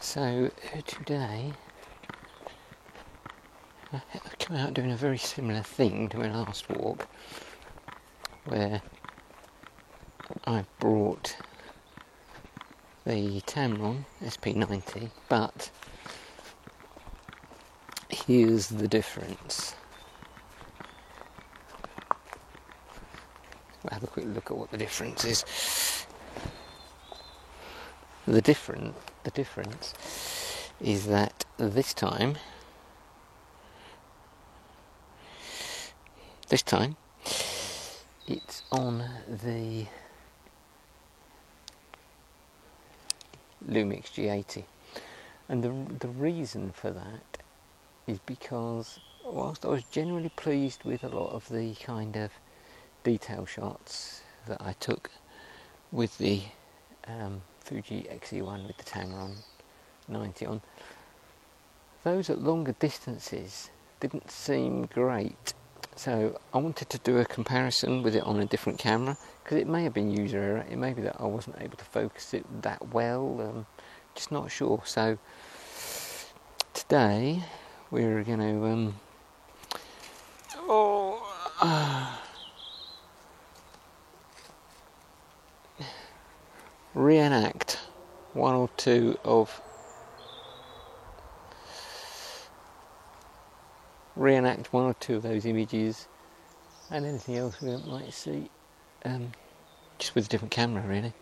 So today I come out doing a very similar thing to my last walk, where I brought the Tamron SP90, but here's the difference. We'll have a quick look at what the difference is. The difference is that this time it's on the Lumix G80, and the reason for that is because whilst I was generally pleased with a lot of the kind of detail shots that I took with the Fuji X-E1 with the Tamron 90 on, those at longer distances didn't seem great. So I wanted to do a comparison with it on a different camera, because it may have been user error, it may be that I wasn't able to focus it that well, just not sure. So today we're going to reenact one or two of those images and anything else we might see, just with a different camera, really.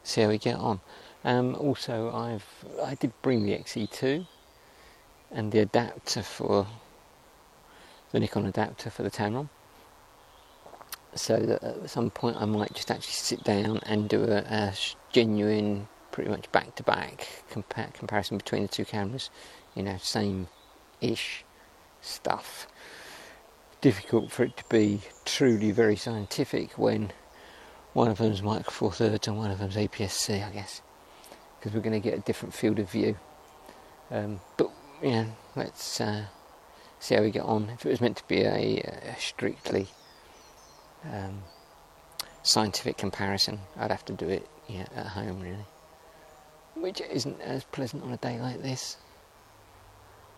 See how we get on. Also, I did bring the XE2 and the adapter for the Nikon adapter for the Tamron, so that at some point I might just actually sit down and do a genuine, pretty much back-to-back comparison between the two cameras. Same-ish stuff. Difficult for it to be truly very scientific when one of them's Micro Four Thirds and one of them's APS-C, I guess, because we're going to get a different field of view. But let's see how we get on. If it was meant to be a strictly scientific comparison, I'd have to do it at home, really, which isn't as pleasant on a day like this.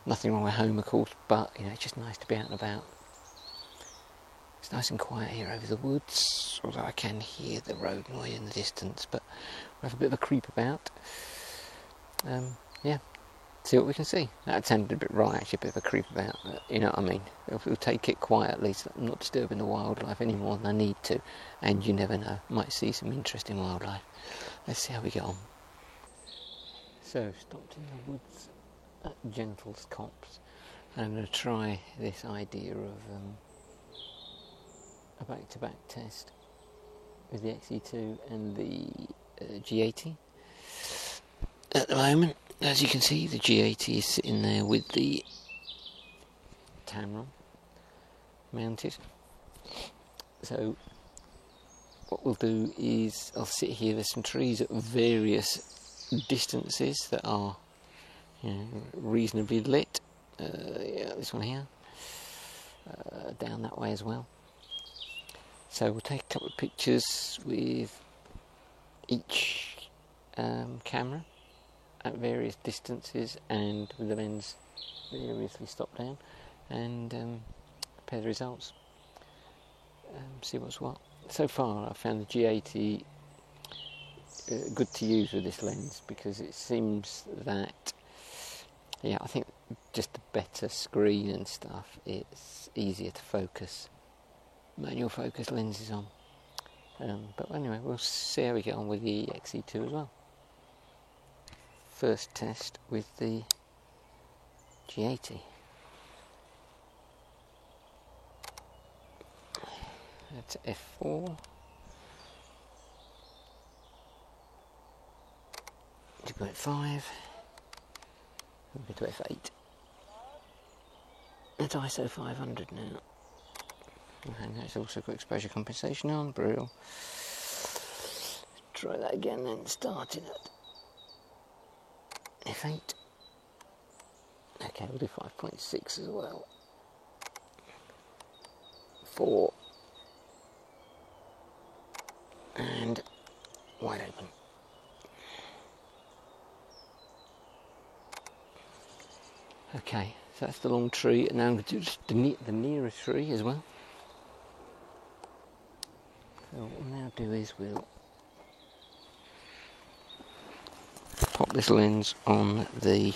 Nothing wrong with home, of course, but it's just nice to be out and about. It's nice and quiet here over the woods, although I can hear the road noise in the distance, but we'll have a bit of a creep about. See what we can see. That sounded a bit wrong, actually, a bit of a creep about, but you know what I mean. We'll take it quietly, so I'm not disturbing the wildlife any more than I need to, and you never know, might see some interesting wildlife. Let's see how we get on. So, stopped in the woods at Gentles Copse, and I'm going to try this idea of a back-to-back test with the XE2 and the G80. At the moment, as you can see, the G80 is sitting there with the Tamron mounted. So what we'll do is I'll sit here. There's some trees at various distances that are reasonably lit. This one here, down that way as well. So we'll take a couple of pictures with each camera at various distances and with the lens variously stopped down, and compare the results, see what's what. So far I've found the G80 good to use with this lens, because it seems that I think just a better screen and stuff, it's easier to focus manual focus lenses on. But anyway, we'll see how we get on with the XE2 as well. First test with the G80. That's f4. To go at 5. We'll go to f8. It's ISO 500 now. And that's also got exposure compensation on, brutal. Try that again then, starting at f8. Okay, we'll do 5.6 as well. 4. And wide open. Okay, so that's the long tree, and now I'm going to do just the nearer tree as well. So what we'll now do is we'll pop this lens on the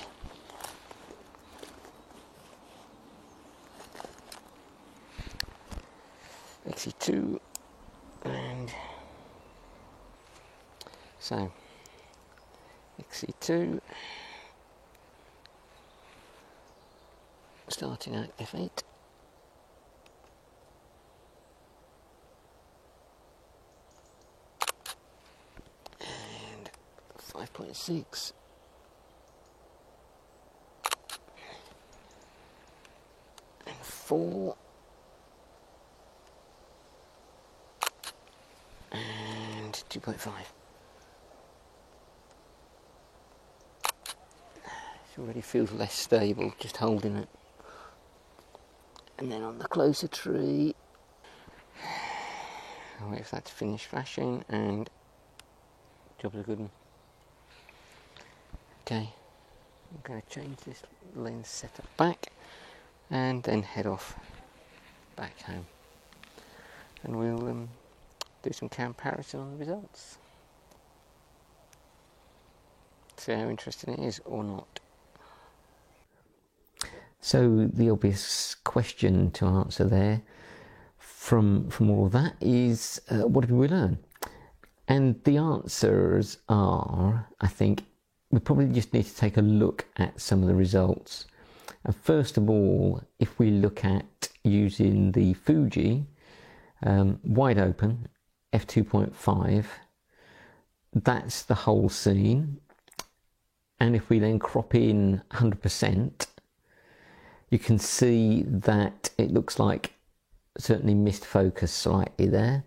XE2, and so XE2 starting at f8, and 5.6, and 4, and 2.5. It already feels less stable just holding it. And then on the closer tree, I'll wait for that to finish flashing, and job's a good one. Okay, I'm going to change this lens setup back and then head off back home, and we'll do some comparison on the results, see how interesting it is or not. So the obvious question to answer there from all of that is, what did we learn? And the answers are, I think, we probably just need to take a look at some of the results. And first of all, if we look at using the Fuji wide open f2.5, that's the whole scene. And if we then crop in 100%, you can see that it looks like certainly missed focus slightly there.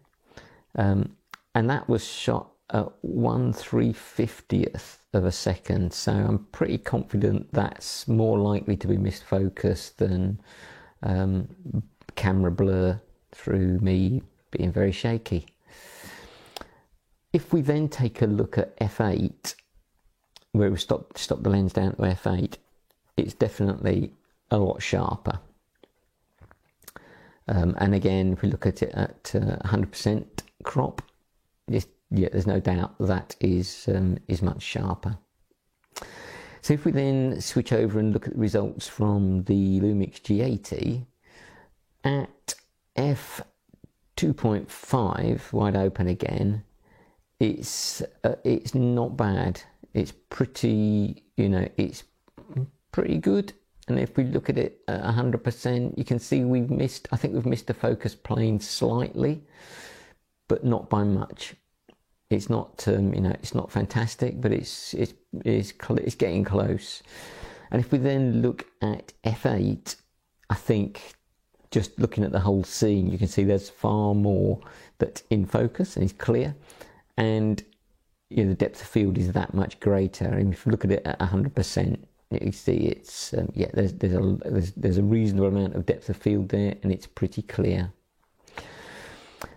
And that was shot at 1/350th of a second. So I'm pretty confident that's more likely to be missed focus than camera blur through me being very shaky. If we then take a look at f8, where we stop the lens down to f8, it's definitely a lot sharper. And again, if we look at it at 100% crop, there's no doubt that is much sharper. So if we then switch over and look at the results from the Lumix G80 at f2.5 wide open again, it's not bad. It's pretty, it's pretty good. And if we look at it at 100%, you can see I think we've missed the focus plane slightly, but not by much. It's not, it's not fantastic, but it's getting close. And if we then look at f8, I think just looking at the whole scene, you can see there's far more that's in focus and is clear, and the depth of field is that much greater. And if you look at it at 100%, you see it's there's a reasonable amount of depth of field there, and it's pretty clear.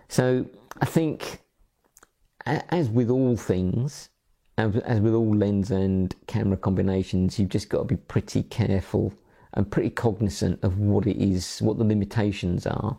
So I think, as with all things, as with all lens and camera combinations, you've just got to be pretty careful and pretty cognizant of what it is, what the limitations are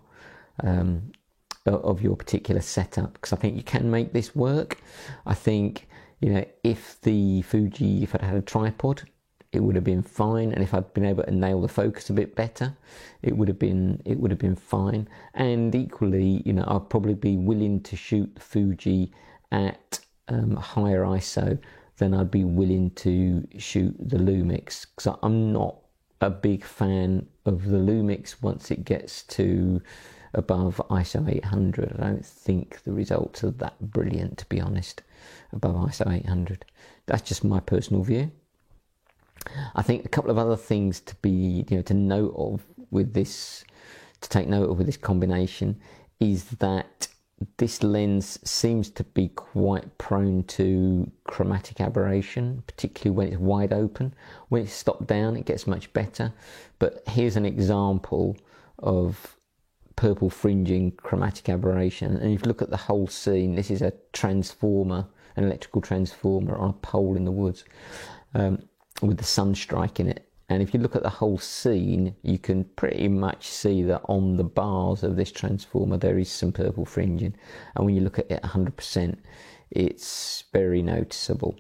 of your particular setup, because I think you can make this work. I think, if I'd had a tripod, it would have been fine, and if I'd been able to nail the focus a bit better, it would have been fine. And equally, I'd probably be willing to shoot the Fuji at higher ISO than I'd be willing to shoot the Lumix, because I'm not a big fan of the Lumix once it gets to above ISO 800. I don't think the results are that brilliant, to be honest, above ISO 800. That's just my personal view. I think a couple of other things to be, to take note of with this combination is that this lens seems to be quite prone to chromatic aberration, particularly when it's wide open. When it's stopped down, it gets much better. But here's an example of purple fringing chromatic aberration. And if you look at the whole scene, this is a transformer, an electrical transformer on a pole in the woods, with the sun striking it. And if you look at the whole scene, you can pretty much see that on the bars of this transformer there is some purple fringing, and when you look at it 100%, it's very noticeable.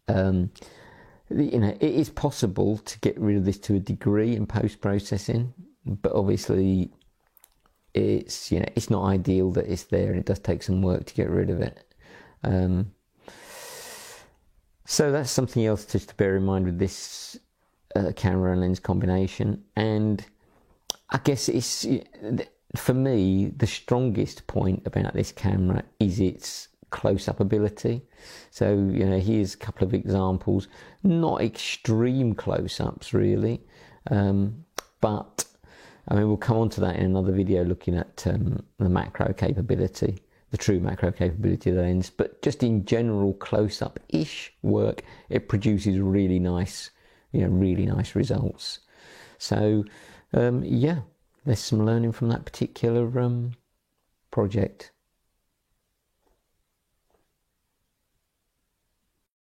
You know, it is possible to get rid of this to a degree in post-processing, but obviously it's, you know, it's not ideal that it's there, and it does take some work to get rid of it. So that's something else to bear in mind with this camera and lens combination. And I guess it's, for me, the strongest point about this camera is its close-up ability. So, you know, here's a couple of examples, not extreme close-ups really, but I mean, we'll come on to that in another video looking at the macro capability, the true macro capability of the lens. But just in general close-up-ish work, it produces really nice, you know, really nice results. So yeah, there's some learning from that particular project.